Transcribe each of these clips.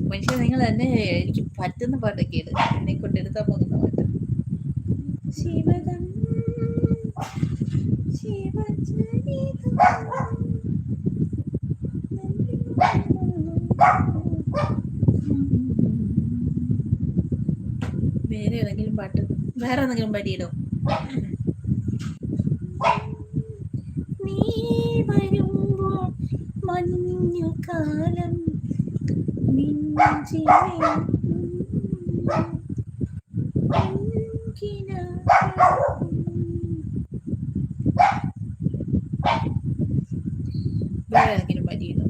മനുഷ്യ നിങ്ങൾ എന്നെ എനിക്ക് പറ്റുന്ന പാട്ടൊക്കെ ഇട്, എന്നെ കൊണ്ട് എടുക്കാൻ പോകുന്ന പാട്ട്. ശിവദം വേറെ ഏതെങ്കിലും പാട്ട്, വേറെ എന്തെങ്കിലും പാടിയിടും. നീ വരുമ്പോ മഞ്ഞു കാലം വേറെ ഏതെങ്കിലും പാടിയിടും.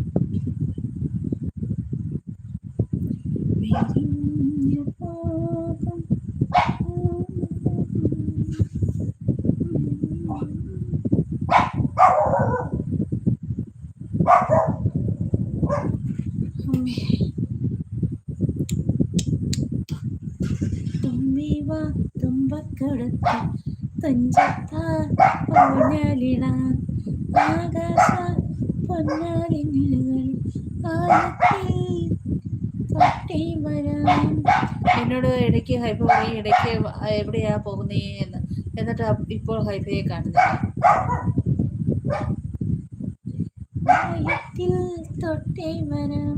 തുമ്പിവാ തുമ്പക്കടത്ത് തുഞ്ചത്താലിടാൻ ആകാശ പൊന്നാലിങ്ങളിൽ തട്ടി വരാം. എന്നോട് ഇടയ്ക്ക് ഹൈഫ പറയും, ഇടയ്ക്ക് എവിടെയാ പോകുന്നേ എന്ന്. എന്നിട്ട് ഇപ്പോൾ ഹൈഫയെ കാണുന്നില്ല. തൊട്ടേ വരാം.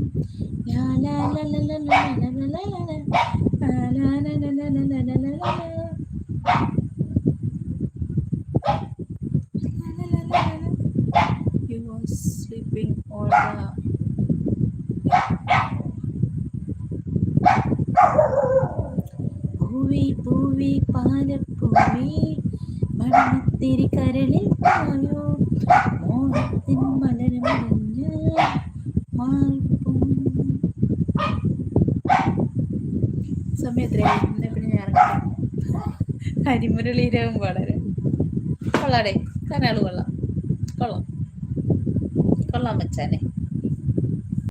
You were sleeping all the പൂവി പൂവി പാലപ്പൂവി മണത്തിരി കരളിൽ പോയോ മോഹത്തിൻ മലരമറിഞ്ഞ് സമയത്രയും പിന്നെ ഞാൻ ഹരിമുരളീരവും വളരെ കൊള്ളാടേ, കനാള് കൊള്ളാം കൊള്ളാം കൊള്ളാം മച്ചാനെ.